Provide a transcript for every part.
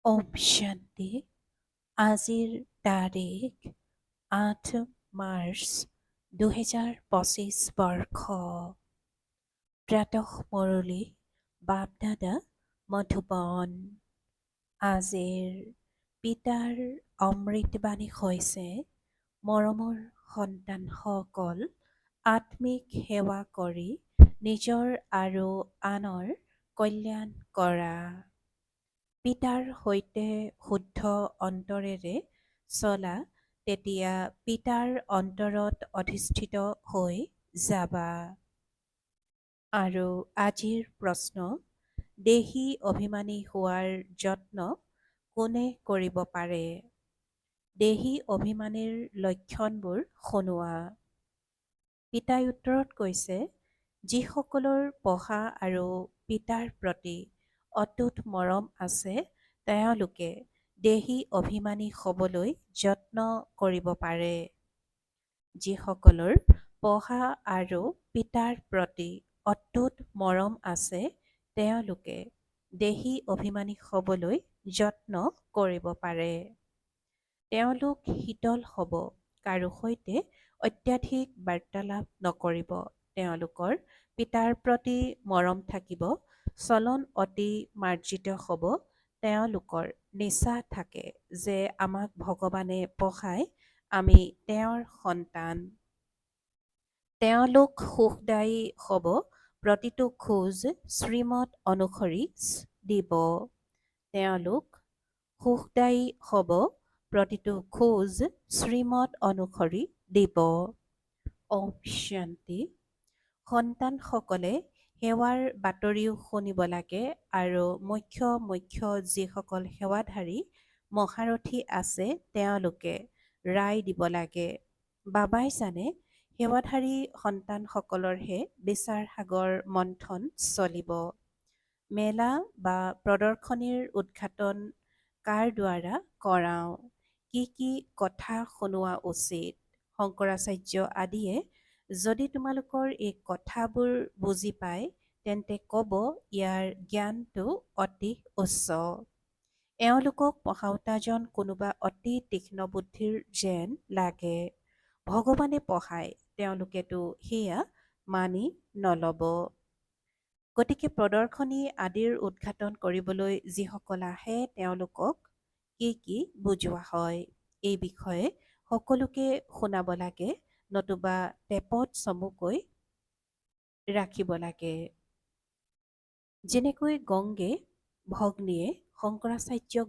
ওম শান্তি। আজিৰ তাৰিখ 8 মাৰ্চ 2025 বৰ্ষ। প্ৰাতঃ মুৰলী বাপদাদা মধুবন। আজিৰ পিতাৰ অমৃতবাণী হৈছে, মৰমৰ সন্তানসকল, আত্মিক সেৱা কৰি নিজৰ আৰু আনৰ কল্যাণ কৰা। পিতাৰ সৈতে শুদ্ধ অন্তৰেৰে চলা, তেতিয়া পিতাৰ অন্তৰত অধিষ্ঠিত হৈ যাবা। আৰু আজিৰ প্ৰশ্ন, দেহী অভিমানী হোৱাৰ যত্ন কোনে কৰিব পাৰে? দেহী অভিমানীৰ লক্ষণবোৰ শুনোৱা। পিতাই উত্তৰত কৈছে, যিসকলৰ পঢ়া আৰু পিতাৰ প্ৰতি অটুট মৰম আছে, তেওঁলোকে দেহী অভিমানী হ'বলৈ যত্ন কৰিব পাৰে। যিসকলৰ পঢ়া আৰু পিতাৰ প্ৰতি অটুট মৰম আছে, তেওঁলোকে দেহী অভিমানী হ'বলৈ যত্ন কৰিব পাৰে। তেওঁলোক শীতল হ'ব, কাৰো সৈতে অত্যাধিক বাৰ্তালাপ নকৰিব। তেওঁলোকৰ পিতাৰ প্ৰতি মৰম থাকিব, চলন অতি মাৰ্জিত হ'ব। তেওঁলোকৰ নিচা থাকে যে আমাক ভগৱানে পঢ়ায়, আমি তেওঁৰ সন্তান। তেওঁলোক সুখদায়ী হ'ব, প্ৰতিটো খোজ শ্ৰীমত অনুসৰি দিব। তেওঁলোক সুখদায়ী হ'ব, প্ৰতিটো খোজ শ্ৰীমত অনুসৰি দিব। ওম শান্তি। সন্তানসকলে সেৱাৰ বাতৰিও শুনিব লাগে আৰু মুখ্য যিসকল সেৱাধাৰী মহাৰথী আছে, তেওঁলোকে ৰায় দিব লাগে। বাবাই জানে, সেৱাধাৰী সন্তানসকলৰহে বিচাৰ সাগৰ মন্থন চলিব। মেলা বা প্ৰদৰ্শনীৰ উদ্ঘাটন কাৰ দ্বাৰা কৰাওঁ? কি কথা শুনোৱা উচিত? শংকৰাচাৰ্য আদিয়ে যদি তোমালোকৰ এই কথাবোৰ বুজি পায়, তেন্তে ক'ব, ইয়াৰ জ্ঞানটো অতি উচ্চ। এওঁলোকক পঢ়াওঁতাজন কোনোবা অতি তীক্ষ্ণ বুদ্ধিৰ যেন লাগে। ভগৱানে পঢ়ায়, তেওঁলোকেতো সেয়া মানি নল'ব। গতিকে প্ৰদৰ্শনী আদিৰ উদ্ঘাটন কৰিবলৈ যিসকল আহে, তেওঁলোকক কি বুজোৱা হয়, এই বিষয়ে সকলোকে শুনাব লাগে, নতুবা টেপত চমুকৈ ৰাখিব লাগে। যেনেকৈ গংগে ভগ্নীয়ে শংকৰাচাৰ্যক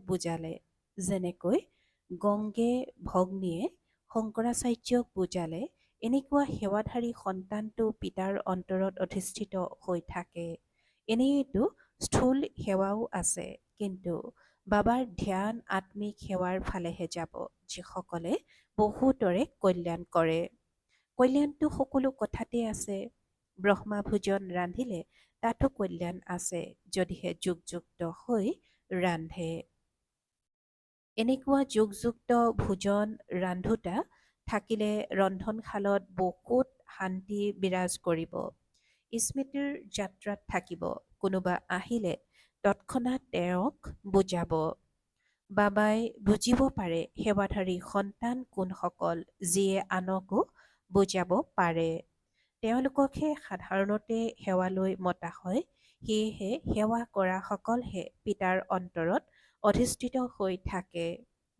বুজালে, এনেকুৱা সেৱাধাৰী সন্তানটো পিতাৰ অন্তৰত অধিষ্ঠিত হৈ থাকে। এনেয়েতো স্থূল সেৱাও আছে, কিন্তু বাবাৰ ধ্যান আত্মিক সেৱাৰ ফালেহে যাব, যিসকলে বহুতৰে কল্যাণ কৰে। কল্যাণটো সকলো কথাতে আছে। ব্ৰহ্মা ভোজন ৰান্ধিলে তাতো কল্যাণ আছে, যদিহে যোগযুক্ত হৈ ৰান্ধে। এনেকুৱা যোগযুক্ত ভোজন ৰান্ধোতা থাকিলে ৰন্ধনশালত বহুত শান্তি বিৰাজ কৰিব। স্মৃতিৰ যাত্ৰাত থাকিব। কোনোবা আহিলে তৎক্ষণাৎ তেওঁক বুজাব। বাবাই বুজিব পাৰে সেৱাধাৰী সন্তান কোনসকল, যিয়ে আনকো বুজাব পাৰে। তেওঁলোককহে সাধাৰণতে সেৱালৈ মতা হয়। সেয়েহে সেৱা কৰা সকলহে পিতাৰ অন্তৰত অধিষ্ঠিত হৈ থাকে।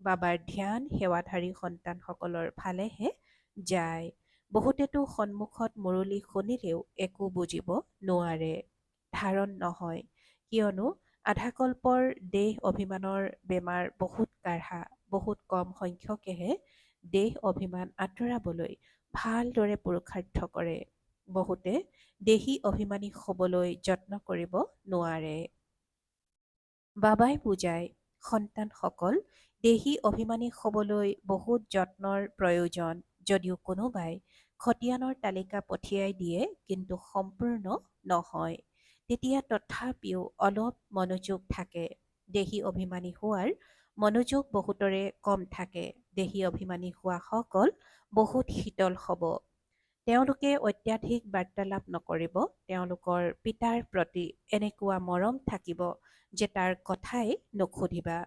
বাবাৰ ধ্যান সেৱাধাৰী সন্তানসকলৰ ফালেহে যায়। বহুতেতো সন্মুখত মুৰলী শুনিলেও একো বুজিব নোৱাৰে, ধাৰণ নহয়, কিয়নো আধাকল্পৰ দেহ অভিমানৰ বেমাৰ বহুত কাঢ়া। বহুত কম সংখ্যকেহে দেহ অভিমান আঁতৰাবলৈ ভালদৰে পুৰুষাৰ্থ কৰে। বহুতে দেহী অভিমানী হ'বলৈ যত্ন কৰিব নোৱাৰে। বাবাই বুজায়, সন্তানসকল, দেহী অভিমানী হ'বলৈ বহুত যত্নৰ প্ৰয়োজন। যদিও কোনোবাই খতিয়ানৰ তালিকা পঠিয়াই দিয়ে, কিন্তু সম্পূৰ্ণ নহয়, তেতিয়া তথাপিও অলপ মনোযোগ থাকে। দেহী অভিমানী হোৱাৰ মনোযোগ বহুতৰে কম থাকে। দেহী অভিমানী হোৱাসকল বহুত শীতল হ'ব। তেওঁলোকে অত্যাধিক বাৰ্তালাপ নকৰিব। তেওঁলোকৰ পিতাৰ প্ৰতি এনেকুৱা মৰম থাকিব যে তাৰ কথাই নুসুধিবা।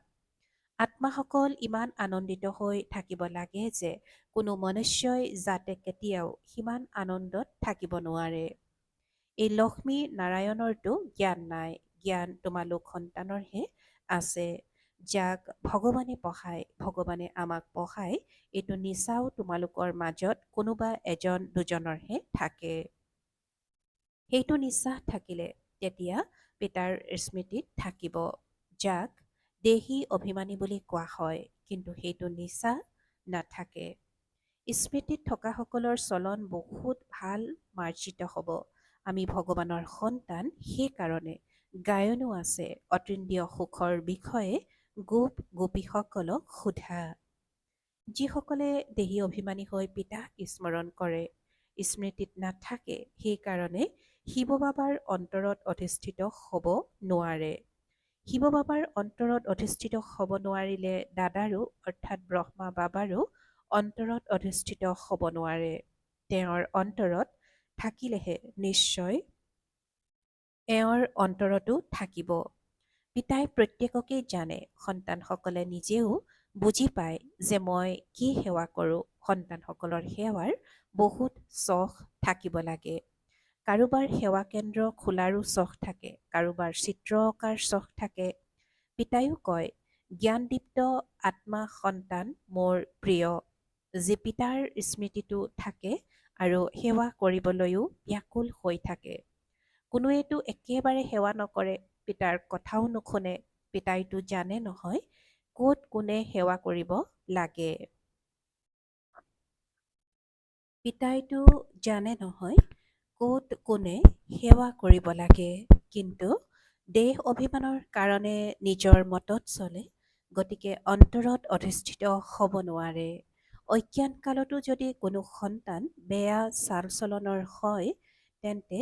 আত্মাসকল ইমান আনন্দিত হৈ থাকিব লাগে যে কোনো মনুষ্যই যাতে কেতিয়াও সিমান আনন্দত থাকিব নোৱাৰে। এই লক্ষ্মী নাৰায়ণৰতো জ্ঞান নাই, জ্ঞান তোমালোক সন্তানৰহে আছে, যাক ভগৱানে পঢ়ায়, ভগৱানে আমাক পঢ়ায়। এইটো নিচাও তোমালোকৰ মাজত কোনোবা এজন দুজনৰহে থাকে। সেইটো নিচা থাকিলে তেতিয়া পিতাৰ স্মৃতিত থাকিব, যাক দেহী অভিমানী বুলি কোৱা হয়, কিন্তু সেইটো নিচা নাথাকে। স্মৃতিত থকাসকলৰ চলন বহুত ভাল মাৰ্জিত হ'ব। আমি ভগৱানৰ সন্তান, সেইকাৰণে গায়নো আছে অতীন্দ্ৰিয় সুখৰ বিষয়ে গোপ গোপীসকলক সোধা। যিসকলে দেহী অভিমানী হৈ পিতাক স্মৰণ কৰে, স্মৃতিত নাথাকে, সেইকাৰণে শিৱ বাবাৰ অন্তৰত অধিষ্ঠিত হ'ব নোৱাৰে। শিৱ বাবাৰ অন্তৰত অধিষ্ঠিত হ'ব নোৱাৰিলে দাদাৰো অৰ্থাৎ ব্ৰহ্মা বাবাৰো অন্তৰত অধিষ্ঠিত হ'ব নোৱাৰে। তেওঁৰ অন্তৰত থাকিলেহে নিশ্চয় এওঁৰ অন্তৰতো থাকিব। পিতাই প্ৰত্যেককেই জানে, সন্তানসকলে নিজেও বুজি পায় যে মই কি সেৱা কৰোঁ। সন্তানসকলৰ সেৱাৰ বহুত চখ থাকিব লাগে। কাৰোবাৰ সেৱা কেন্দ্ৰ খোলাৰো চখ থাকে, কাৰোবাৰ চিত্ৰ অঁকাৰ চখ থাকে। পিতায়ো কয়, জ্ঞানদীপ্ত আত্মা সন্তান মোৰ প্ৰিয়, যি পিতাৰ স্মৃতিটো থাকে আৰু সেৱা কৰিবলৈও ব্যাকুল হৈ থাকে। কোনোৱেতো একেবাৰে সেৱা নকৰে, পিতাৰ কথাও নুশুনে। পিতাইতো জানে নহয় ক'ত কোনে সেৱা কৰিব লাগে। পিতাইতো জানে নহয় ক'ত কোনে সেৱা কৰিব লাগে, কিন্তু দেহ অভিমানৰ কাৰণে নিজৰ মতত চলে, গতিকে অন্তৰত অধিষ্ঠিত হ'ব নোৱাৰে। অজ্ঞান কালতো যদি কোনো সন্তান বেয়া চাল চলনৰ হয়, তেন্তে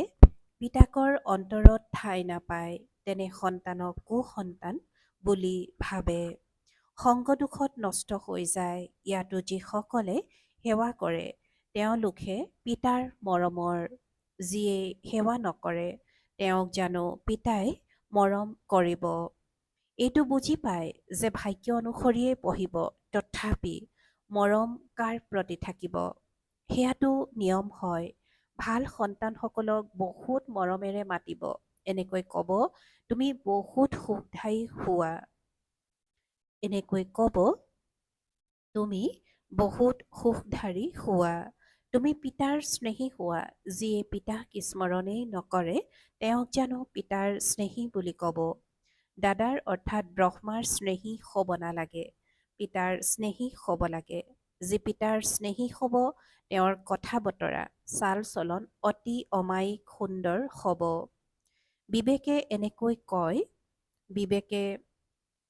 পিতাকৰ অন্তৰত ঠাই নাপায়, তেনে সন্তানক কুসন্তান বুলি ভাবে। সংগ দুখত নষ্ট হৈ যায়। ইয়াতো যিসকলে সেৱা কৰে, তেওঁলোকহে পিতাৰ মৰমৰ। যিয়ে সেৱা নকৰে, তেওঁক জানো পিতাই মৰম কৰিব? এইটো বুজি পায় যে ভাগ্য অনুসৰিয়ে পঢ়িব, তথাপি মৰম কাৰ প্ৰতি থাকিব? সেয়াটো নিয়ম হয়। ভাল সন্তানসকলক বহুত মৰমেৰে মাতিব, এনেকৈ ক'ব, তুমি বহুত সুখদায়ী হোৱা। এনেকৈ ক'ব, তুমি বহুত সুখধাৰী হোৱা। তুমি পিতাৰ স্নেহী হোৱা। যিয়ে পিতাক স্মৰণেই নকৰে, তেওঁক জানো পিতাৰ স্নেহী বুলি ক'ব? দাদাৰ অৰ্থাৎ ব্ৰহ্মাৰ স্নেহী হ'ব নালাগে, পিতাৰ স্নেহী হ'ব লাগে। যি পিতাৰ স্নেহী হ'ব, তেওঁৰ কথা বতৰা চাল চলন অতি অমায়িক সুন্দৰ হ'ব। বিবেকে এনেকৈ কয়, বিবেকে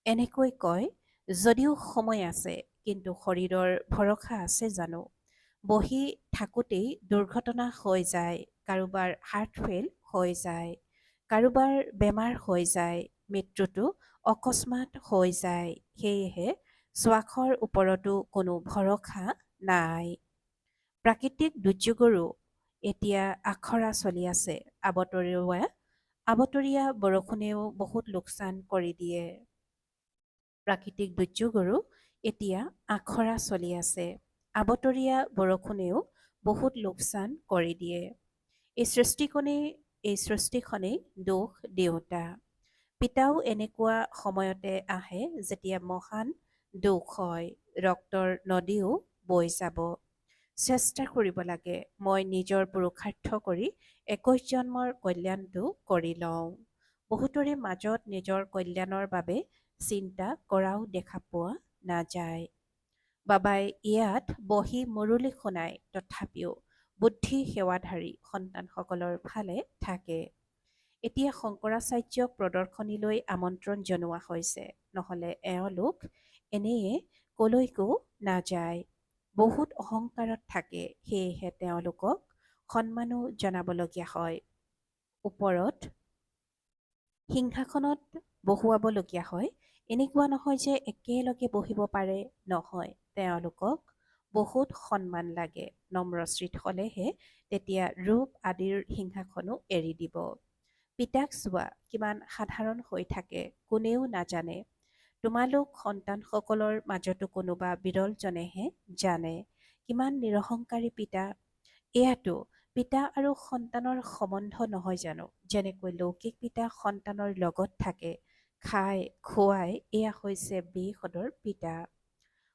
এনেকৈ কয়, যদিও সময় আছে, কিন্তু শৰীৰৰ ভৰসা আছে জানো? বহি থাকোঁতেই দুৰ্ঘটনা হৈ যায়, কাৰোবাৰ হাৰ্ট ফেইল হৈ যায়, কাৰোবাৰ বেমাৰ হৈ যায়, মৃত্যুটো অকস্মাত হৈ যায়। সেয়েহে শ্বাসৰ ওপৰতো কোনো ভৰসা নাই। প্ৰাকৃতিক দুৰ্যোগৰো এতিয়া আখৰা চলি আছে। আবতৰীয়া বৰষুণেও বহুত লোকচান কৰি দিয়ে। প্ৰাকৃতিক দুৰ্যোগৰো এতিয়া আখৰা চলি আছে। আবতৰীয়া বৰষুণেও বহুত লোকচান কৰি দিয়ে। এই সৃষ্টিখনেই দোষ দেউতা। পিতাও এনেকুৱা সময়তে আহে যেতিয়া মহান দুখ হয়, ৰক্তৰ নদীও বৈ যাব। চেষ্টা কৰিব লাগে, মই নিজৰ পুৰুষাৰ্থ কৰি 21 জন্মৰ কল্যাণটো কৰি লওঁ। বহুতৰে মাজত নিজৰ কল্যাণৰ বাবে চিন্তা কৰাও দেখা পোৱা নাযায়। বাবাই ইয়াত বহি মুৰুলি শুনায়, তথাপিও বুদ্ধি সেৱাধাৰী সন্তানসকলৰ ফালে থাকে। এতিয়া শংকৰাচাৰ্যক প্ৰদৰ্শনীলৈ আমন্ত্ৰণ জনোৱা হৈছে, নহ'লে এওঁলোক এনেয়ে কলৈকো নাযায়। বহুত অহংকাৰত থাকে, সেয়েহে তেওঁলোকক সন্মানো জনাবলগীয়া হয়। ওপৰত সিংহাসনত বহুৱাবলগীয়া হয়। এনেকুৱা নহয় যে একেলগে বহিব পাৰে, নহয়, তেওঁলোকক বহুত সন্মান লাগে। নম্ৰচিত হ'লেহে তেতিয়া ৰূপ আদিৰ সিংহাসনো এৰি দিব। পিতাক চোৱা কিমান সাধাৰণ হৈ থাকে, কোনেও নাজানে। তোমালোক সন্তানসকলৰ মাজতো কোনোবা বিৰলজনেহে জানে কিমান নিৰহংকাৰী পিতা। এয়াতো পিতা আৰু সন্তানৰ সম্বন্ধ নহয় জানো? যেনেকৈ লৌকিক পিতা সন্তানৰ লগত থাকে, খাই খুৱাই, এয়া হৈছে বেসদৰ পিতা।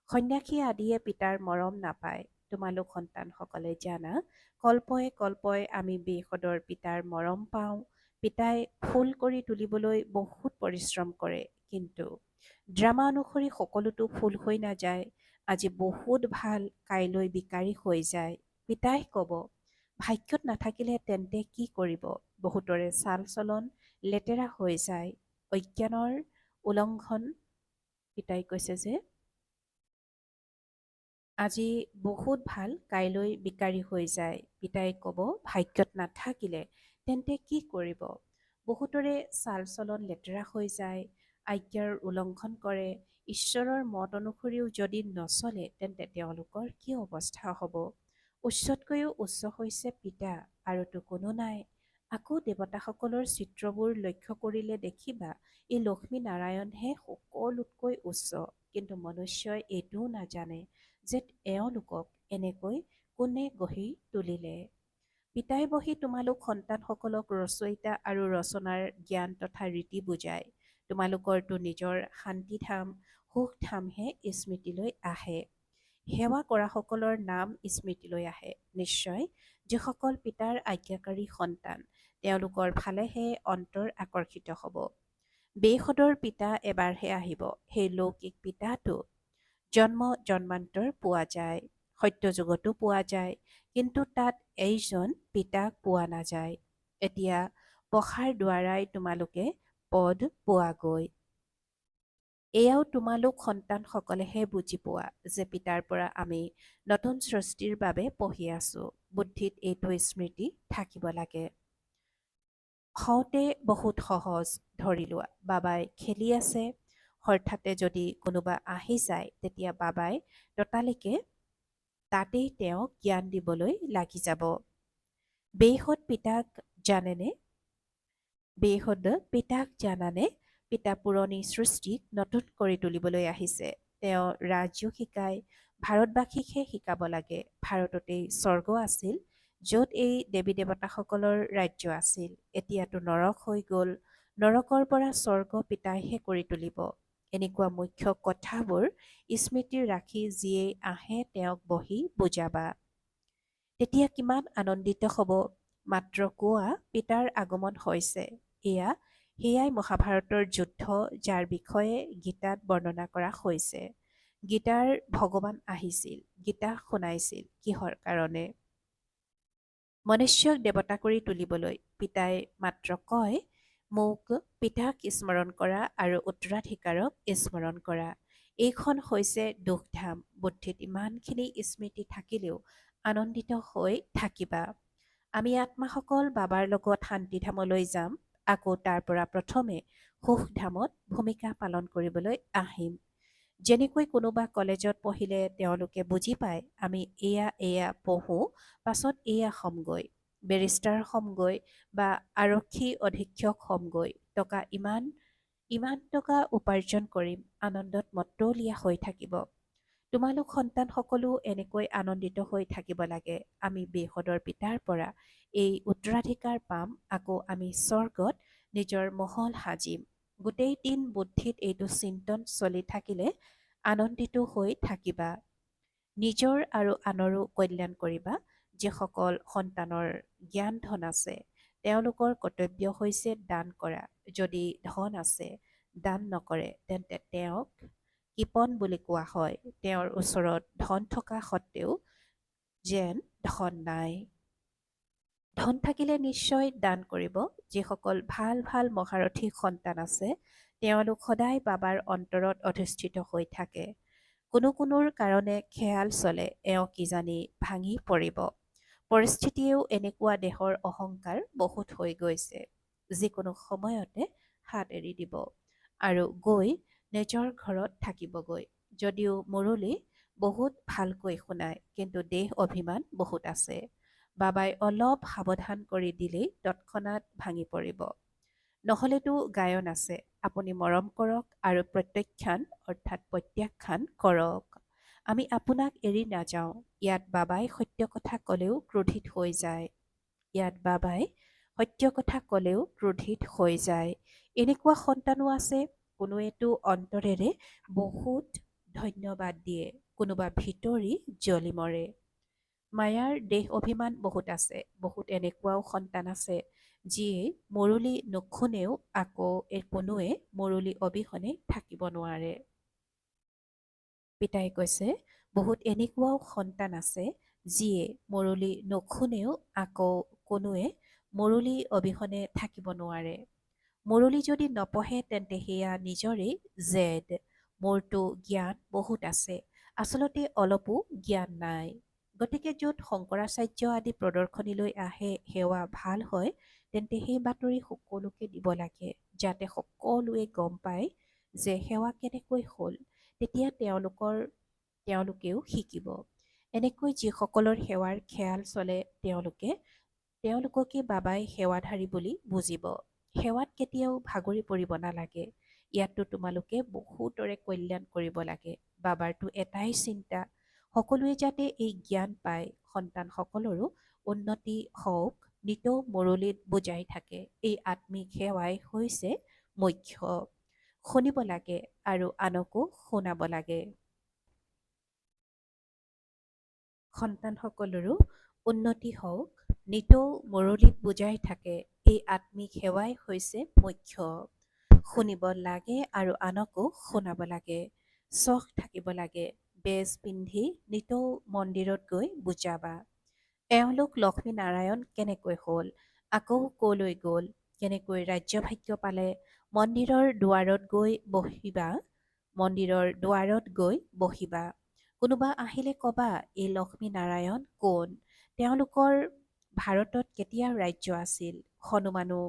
সন্ন্যাসী আদিয়ে পিতাৰ মৰম নাপায়। তোমালোক সন্তানসকলে জানা, কল্পই কল্পই আমি বেসদৰ পিতাৰ মৰম পাওঁ। পিতাই ফুল কৰি তুলিবলৈ বহুত পৰিশ্ৰম কৰে, কিন্তু ড্ৰামা অনুসৰি সকলোতো ফুল হৈ নাযায়। আজি বহুত ভাল, কাইলৈ বিকাৰী হৈ যায়। পিতাই ক'ব, ভাগ্যত নাথাকিলে তেন্তে কি কৰিব? বহুতৰে চাল চলন লেতেৰা হৈ যায়। অজ্ঞানৰ উলংঘন। পিতাই কৈছে যে আজি বহুত ভাল, কাইলৈ বিকাৰী হৈ যায়। পিতাই ক'ব, ভাগ্যত নাথাকিলে তেন্তে কি কৰিব? বহুতৰে চাল চলন লেতেৰা হৈ যায়, আজ্ঞাৰ উলংঘন কৰে। ঈশ্বৰৰ মত অনুসৰিও যদি নচলে তেন্তে তেওঁলোকৰ কি অৱস্থা হ'ব? উচ্চতকৈও উচ্চ হৈছে পিতা, আৰুতো কোনো নাই। আকৌ দেৱতাসকলৰ চিত্ৰবোৰ লক্ষ্য কৰিলে দেখিবা, এই লক্ষ্মী নাৰায়ণহে সকলোতকৈ উচ্চ। কিন্তু মনুষ্যই এইটোও নাজানে যে এওঁলোকক এনেকৈ কোনে গঢ়ি তুলিলে। পিতাই বহি তোমালোক সন্তানসকলক ৰচয়িতা আৰু ৰচনাৰ জ্ঞান তথা ৰীতি বুজায়। তোমালোকৰতো নিজৰ শান্তিধাম, সুখধামহে স্মৃতিলৈ আহে। সেৱা কৰাসকলৰ নাম স্মৃতিলৈ আহে। নিশ্চয় যিসকল পিতাৰ আজ্ঞাকাৰী সন্তান, তেওঁলোকৰ ফালেহে অন্তৰ আকৰ্ষিত হ'ব। বেসদৰ পিতা এবাৰহে আহিব। সেই লৌকিক পিতাটো জন্ম জন্মান্তৰ পোৱা যায়, সত্যযুগতো পোৱা যায়, কিন্তু তাত এইজন পিতাক পোৱা নাযায়। এতিয়া পঢ়াৰ দ্বাৰাই তোমালোকে পদ পোৱাগৈ। এয়াও তোমালোক সন্তানসকলেহে বুজি পোৱা যে পিতাৰ পৰা আমি নতুন সৃষ্টিৰ বাবে পঢ়ি আছো। বুদ্ধিত এইটো স্মৃতি থাকিব লাগে। হওঁতে বহুত সহজ। ধৰি লোৱা, বাবাই খেলি আছে, হঠাতে যদি কোনোবা আহি যায়, তেতিয়া বাবাই ততালিকে তাতেই তেওঁক জ্ঞান দিবলৈ লাগি যাব। বেসদ পিতাক জানেনে? বেসদ পিতাক জানানে? পিতা পুৰণি সৃষ্টিক নতুন কৰি তুলিবলৈ আহিছে। তেওঁ ৰাজযোগ শিকায়, ভাৰতবাসীকহে শিকাব লাগে। ভাৰততেই স্বৰ্গ আছিল, য'ত এই দেৱী দেৱতাসকলৰ ৰাজ্য আছিল। এতিয়াতো নৰক হৈ গ'ল। নৰকৰ পৰা স্বৰ্গ পিতাইহে কৰি তুলিব। এনেকুৱা মুখ্য কথাবোৰ স্মৃতি ৰাখি যিয়েই আহে তেওঁক বহি বুজাবা। তেতিয়া কিমান আনন্দিত হ'ব। মাত্ৰ কোৱা, পিতাৰ আগমন হৈছে। সেয়াই মহাভাৰতৰ যুদ্ধ, যাৰ বিষয়ে গীতাত বৰ্ণনা কৰা হৈছে। গীতাৰ ভগৱান আহিছিল, গীতা শুনাইছিল। কিহৰ কাৰণে? মনুষ্যক দেৱতা কৰি তুলিবলৈ। পিতাই মাত্ৰ কয়, মোক পিতাক স্মৰণ কৰা আৰু উত্তৰাধিকাৰক স্মৰণ কৰা। এইখন হৈছে দুখধাম। বুদ্ধিত ইমানখিনি স্মৃতি থাকিলেও আনন্দিত হৈ থাকিবা। আমি আত্মাসকল বাবাৰ লগত শান্তিধামলৈ যাম, আকৌ তাৰ পৰা প্ৰথমে সুখধামত ভূমিকা পালন কৰিবলৈ আহিম। যেনেকৈ কোনোবা কলেজত পঢ়িলে তেওঁলোকে বুজি পায়, আমি এয়া পঢ়োঁ, পাছত এয়া হ'মগৈ, বেৰিষ্টাৰ হ'মগৈ বা আৰক্ষী অধীক্ষক হ'মগৈ, ইমান টকা উপাৰ্জন কৰিম, আনন্দত মতলীয়া হৈ থাকিব। তোমালোক সন্তানসকলো এনেকৈ আনন্দিত হৈ থাকিব লাগে। আমি বেসদৰ পিতাৰ পৰা এই উত্তৰাধিকাৰ পাম, আকৌ আমি স্বৰ্গত নিজৰ মহল সাজিম। গোটেই দিন বুদ্ধিত এইটো চিন্তন চলি থাকিলে আনন্দিত হৈ থাকিবা। নিজৰ আৰু আনৰো কল্যাণ কৰিবা। যিসকল সন্তানৰ জ্ঞান ধন আছে, তেওঁলোকৰ কৰ্তব্য হৈছে দান কৰা। যদি ধন আছে, দান নকৰে, তেন্তে তেওঁক কৃপণ বুলি কোৱা হয়। তেওঁৰ ওচৰত ধন থকা সত্ত্বেও যেন ধন নাই। ধন থাকিলে নিশ্চয় দান কৰিব। যিসকল ভাল ভাল মহাৰথী সন্তান আছে, তেওঁলোক সদায় বাবাৰ অন্তৰত অধিষ্ঠিত হৈ থাকে। কোনোৰ কাৰণে খেয়াল চলে, এওঁ কিজানি ভাঙি পৰিব। পৰিস্থিতিয়েও এনেকুৱা। দেহৰ অহংকাৰ বহুত হৈ গৈছে। যিকোনো সময়তে হাত এৰি দিব আৰু গৈ নিজৰ ঘৰত থাকিবগৈ। যদিও মুৰলী বহুত ভালকৈ শুনায়, কিন্তু দেহ অভিমান বহুত আছে। বাবাই অলপ সাৱধান কৰি দিলেই তৎক্ষণাত ভাঙি পৰিব। নহ'লেতো গায়ন আছে, আপুনি মৰম কৰক আৰু প্ৰত্যাখ্যান কৰক। আমি আপোনাক এৰি নাযাওঁ। ইয়াত বাবাই সত্য কথা ক'লেও ক্ৰোধিত হৈ যায়। ইয়াত বাবাই সত্য কথা ক'লেও ক্ৰোধিত হৈ যায়। এনেকুৱা সন্তানো আছে, কোনোৱেতো অন্তৰেৰে বহুত ধন্যবাদ দিয়ে, কোনোবা ভিতৰি জ্বলি মৰে। মায়াৰ দেহ অভিমান বহুত আছে। বহুত এনেকুৱাও সন্তান আছে যিয়ে মুৰলি নুশুনেও আকৌ কোনোৱে মুৰলি অবিহনে থাকিব নোৱাৰে। পিতাই কৈছে, বহুত এনেকুৱাও সন্তান আছে যিয়ে মুৰলি নুশুনেও আকৌ কোনোৱে মুৰলি অবিহনে থাকিব নোৱাৰে। মুৰলি যদি নপঢ়ে তেন্তে সেয়া নিজৰেই জেদ। মোৰতো জ্ঞান বহুত আছে, আচলতে অলপো জ্ঞান নাই। গতিকে য'ত শংকৰাচাৰ্য আদি প্ৰদৰ্শনীলৈ আহে সেৱা ভাল হয়, তেন্তে সেই বাতৰি সকলোকে দিব লাগে, যাতে সকলোৱে গম পায় যে সেৱা কেনেকৈ হ'ল। তেতিয়া তেওঁলোকেও শিকিব। এনেকৈ যিসকলৰ সেৱাৰ খেয়াল চলে তেওঁলোককে বাবাই সেৱাধাৰী বুলি বুজিব। সেৱাত কেতিয়াও ভাগৰি পৰিব নালাগে। ইয়াততো তোমালোকে বহুতৰে কল্যাণ কৰিব লাগে। বাবাৰতো এটাই চিন্তা, সকলোৱে যাতে এই জ্ঞান পায়, সন্তানসকলৰো উন্নতি হওক, নিতৌ মুৰলীত বুজাই থাকে। এই আত্মিক সেৱাই হৈছে মুখ্য। শুনিব লাগে আৰু আনকো শুনাব লাগে। সন্তানসকলৰো উন্নতি হওক, নিতৌ মুৰলীত বুজাই থাকে। এই আত্মিক সেৱাই হৈছে মুখ্য। শুনিব লাগে আৰু আনকো শুনাব লাগে। চখ থাকিব লাগে। বেজ পিন্ধি নিতৌ মন্দিৰত গৈ বুজাবা। এওঁলোক লক্ষ্মী নাৰায়ণ কেনেকৈ হ'ল, আকৌ কলৈ গ'ল, কেনেকৈ ৰাজ্যভাগ্য পালে, মন্দিৰৰ দুৱাৰত গৈ বহিবা। কোনোবা আহিলে কবা, এই লক্ষ্মী নাৰায়ণ কোন? তেওঁলোকৰ ভাৰতত কেতিয়া ৰাজ্য আছিল? হনুমানো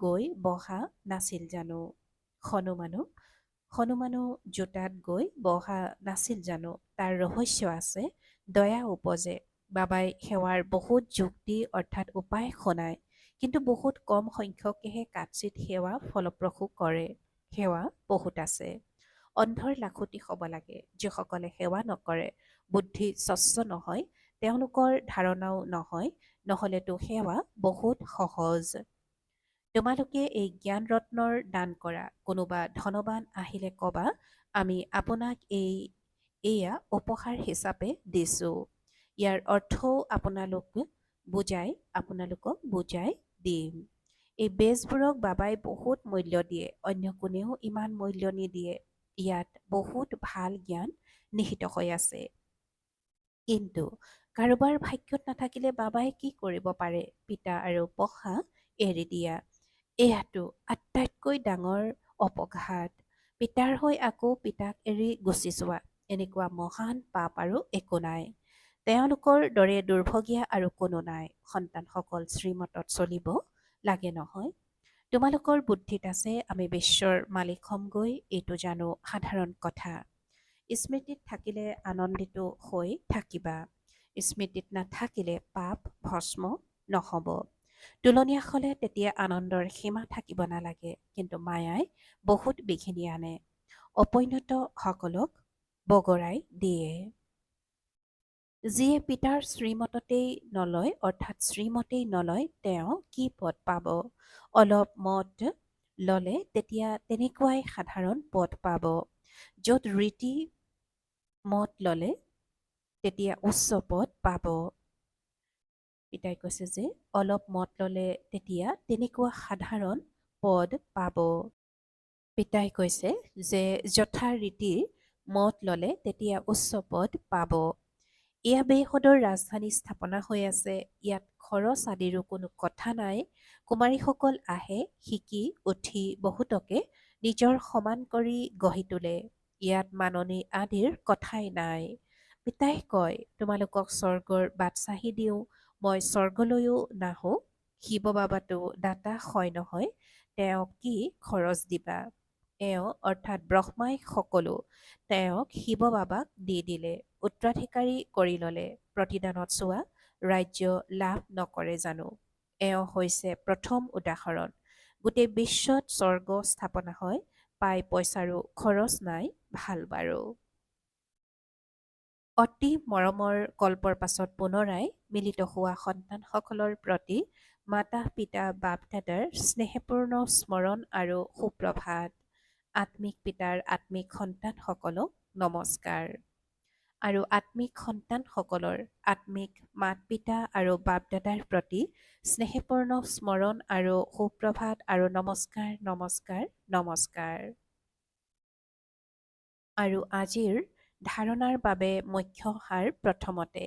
গৈ বহা নাছিল জানো? হনুমানো জোতাত গৈ বহা নাছিল জানো? তাৰ ৰহস্য আছে, দয়া উপজে। বাবাই সেৱাৰ বহুত যুক্তি অৰ্থাৎ উপায় শুনায়, কিন্তু বহুত কম সংখ্যকেহে কাচিৎ সেৱা ফলপ্ৰসূ কৰে। সেৱা বহুত আছে। অন্ধৰ লাখুটি হ'ব লাগে। যিসকলে সেৱা নকৰে, বুদ্ধি স্বচ্ছ নহয়, তেওঁলোকৰ ধাৰণাও নহয়, নহ'লেতো সেৱা বহুত সহজ। তোমালোকে এই জ্ঞান ৰত্নৰ দান কৰা। কোনোবা ধনৱান আহিলে কবা, আমি আপোনাক এয়া উপহাৰ হিচাপে দিছোঁ। ইয়াৰ অৰ্থও আপোনালোকক বুজাই দিম। এই বেজবোৰক বাবাই বহুত মূল্য দিয়ে, অন্য কোনেও ইমান মূল্য নিদিয়ে। ইয়াত বহুত ভাল জ্ঞান নিহিত হৈ আছে। কিন্তু কাৰোবাৰ ভাগ্যত নাথাকিলে বাবাই কি কৰিব পাৰে? পিতা আৰু পঢ়া এৰি দিয়া। এয়াতো আটাইতকৈ ডাঙৰ অপঘাত। পিতাৰ হৈ আকৌ পিতাক এৰি গুচি যোৱা। এনেকুৱা মহান পাপ আৰু একো নাই। তেওঁলোকৰ দৰে দুৰ্ভগীয়া আৰু কোনো নাই। সন্তানসকল শ্ৰীমতত চলিব লাগে নহয়। তোমালোকৰ বুদ্ধিত আছে আমি বিশ্বৰ মালিক হ'মগৈ, এইটো জানো সাধাৰণ কথা। স্মৃতিত থাকিলে আনন্দিত হৈ থাকিবা। স্মৃতিত নাথাকিলে পাপ ভস্ম নহ'ব। তুলনীয়া হ'লে তেতিয়া আনন্দৰ সীমা থাকিব নালাগে। কিন্তু মায়াই বহুত বিঘিনি আনে, অপৰিণত সকলক বগৰাই দিয়ে। যিয়ে পিতাৰ শ্ৰীমতেই নলয়, তেওঁ কি পদ পাব? অলপ মত ল'লে তেতিয়া তেনেকুৱাই সাধাৰণ পদ পাব। য'ত ৰীতি মত ল'লে তেতিয়া উচ্চ পদ পাব। পিতাই কৈছে যে অলপ মত ল'লে তেতিয়া তেনেকুৱা সাধাৰণ পদ পাব। পিতাই কৈছে যে যথা ৰীতিৰ মত ল'লে তেতিয়া উচ্চ পদ পাব। এয়া বেহদৰ ৰাজধানী স্থাপনা হৈ আছে। ইয়াত খৰচ আদিৰো কোনো কথা নাই। কুমাৰীসকল আহে, শিকি উঠি বহুতকে নিজৰ সমান কৰি গঢ়ি তোলে। ইয়াত মাননি আদিৰ কথাই নাই। পিতাই কয়, তোমালোকক স্বৰ্গৰ বাটচাহি দিওঁ, মই স্বৰ্গলৈও নাহোঁ। শিৱ বাবাতো দাতা হয় নহয়, তেওঁক কি খৰচ দিবা? এওঁ অৰ্থাৎ ব্ৰহ্মাই সকলো, তেওঁক শিৱ বাবাক দি দিলে, উত্তৰাধিকাৰী কৰি ল'লে। প্ৰতিদানত চোৱা, ৰাজ্য লাভ নকৰে জানো? এওঁ হৈছে প্ৰথম উদাহৰণ। গোটেই বিশ্বত স্বৰ্গ স্থাপনা হয়, পাই পইচাৰো খৰচ নাই ভাল বাৰু। অতি মৰমৰ কল্পৰ পাছত পুনৰাই মিলিত হোৱা সন্তানসকলৰ প্ৰতি মাতা পিতা বাপ দাদাৰ স্নেহপূৰ্ণ স্মৰণ আৰু সুপ্ৰভাত। আত্মিক পিতাৰ আত্মিক সন্তানসকলক নমস্কাৰ। আৰু আত্মিক সন্তানসকলৰ আত্মিক মাত পিতা আৰু বাপ দাদাৰ প্ৰতি স্নেহপূৰ্ণ স্মৰণ আৰু সুপ্ৰভাত আৰু নমস্কাৰ নমস্কাৰ নমস্কাৰ। আৰু আজিৰ ধাৰণাৰ বাবে মুখ্য সাৰ প্ৰথমতে,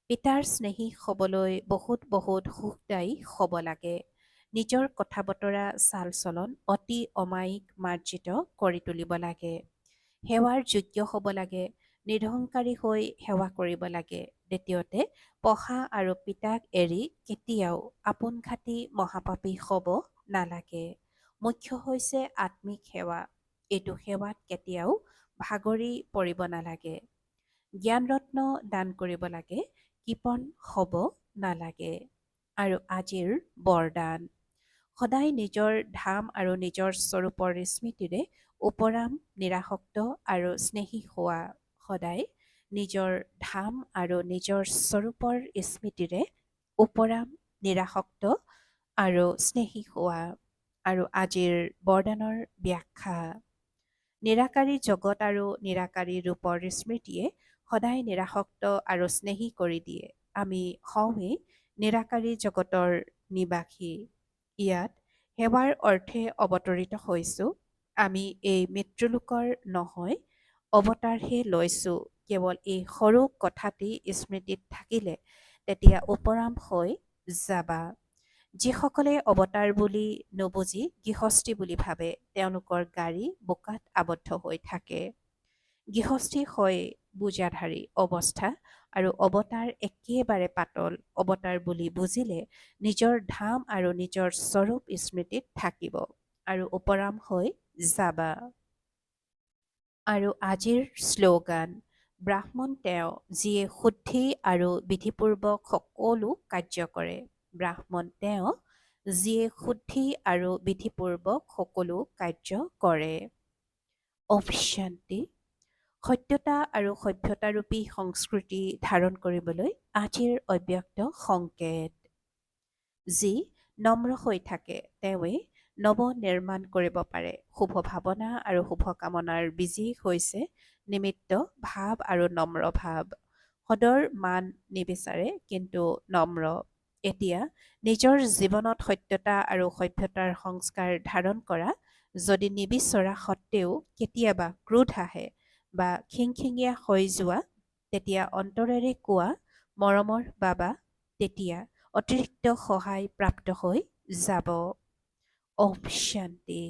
পিতাৰ স্নেহী হ'বলৈ বহুত বহুত সুখদায়ী হ'ব লাগে। নিজৰ কথা বতৰা চাল চলন অতি অমায়িক মাৰ্জিত কৰি তুলিব লাগে। সেৱাৰ যোগ্য হ'ব লাগে, নিৰহংকাৰী হৈ সেৱা কৰিব লাগে। দ্বিতীয়তে, পঢ়া আৰু পিতাক এৰি কেতিয়াও আপোনঘাতী মহাপাপী হ'ব নালাগে। মুখ্য হৈছে আত্মিক সেৱা। এইটো সেৱাত কেতিয়াও ভাগৰি পৰিব নালাগে। জ্ঞান ৰত্ন দান কৰিব লাগে, কৃপণ হ'ব নালাগে। আৰু আজিৰ বৰদান, সদায় নিজৰ ধাম আৰু নিজৰ স্বৰূপৰ স্মৃতিৰে উপৰাম নিৰাসক্ত আৰু স্নেহী হোৱা। সদায় নিজৰ ধাম আৰু নিজৰ স্বৰূপৰ স্মৃতিৰে উপৰাম নিৰাসক্ত আৰু স্নেহী হোৱা। আৰু আজিৰ বৰদানৰ ব্যাখ্যা, নিৰাকাৰী জগত আৰু নিৰাকাৰী ৰূপৰ স্মৃতিয়ে সদায় নিৰাসক্ত আৰু স্নেহী কৰি দিয়ে। আমি হওঁৱেই নিৰাকাৰী জগতৰ নিবাসী। ইয়াত সেৱাৰ অৰ্থে অৱতৰিত হৈছোঁ। আমি এই মৃত্যুলোকৰ নহয়, অৱতাৰহে লৈছোঁ। কেৱল এই সৰু কথাটি স্মৃতিত থাকিলে তেতিয়া উপৰাম হৈ যাবা। যিসকলে অৱতাৰ বুলি নুবুজি গৃহস্থী বুলি ভাবে, তেওঁলোকৰ গাড়ী বোকাত আবদ্ধ হৈ থাকে। গৃহস্থী হয় বোজাধাৰী অৱস্থা আৰু অৱতাৰ একেবাৰে পাতল। অৱতাৰ বুলি বুজিলে নিজৰ ধাম আৰু নিজৰ স্বৰূপ স্মৃতিত থাকিব আৰু উপৰাম হৈ যাবা। আৰু আজিৰ শ্লোগান, ব্ৰাহ্মণ তেওঁ যিয়ে শুদ্ধি আৰু বিধিপূৰ্বক সকলো কাৰ্য কৰে। ব্ৰাহ্মণ তেওঁ যিয়ে শুদ্ধি আৰু বিধিপূৰ্বক সকলো কাৰ্য কৰে। ওম শান্তি। সত্যতা আৰু সভ্যতাৰূপী সংস্কৃতি ধাৰণ কৰিবলৈ আজিৰ অব্যক্ত সংকেত। যি নম্ৰ হৈ থাকে তেওঁৱে নৱ নিৰ্মাণ কৰিব পাৰে। শুভ ভাৱনা আৰু শুভকামনাৰ বীজেই হৈছে নিমিত্ত ভাৱ আৰু নম্ৰ ভাৱ। সদৰ মান নিবিচাৰে কিন্তু নম্ৰ। এতিয়া নিজৰ জীৱনত সত্যতা আৰু সভ্যতাৰ সংস্কাৰ ধাৰণ কৰা। যদি নিবিচৰা সত্ত্বেও কেতিয়াবা ক্ৰোধ আহে বা খিংখিঙীয়া হৈ যোৱা, তেতিয়া অন্তৰেৰে কোৱা, মৰমৰ বাবা, তেতিয়া অতিৰিক্ত সহায় প্ৰাপ্ত হৈ যাব। ওম শান্তি।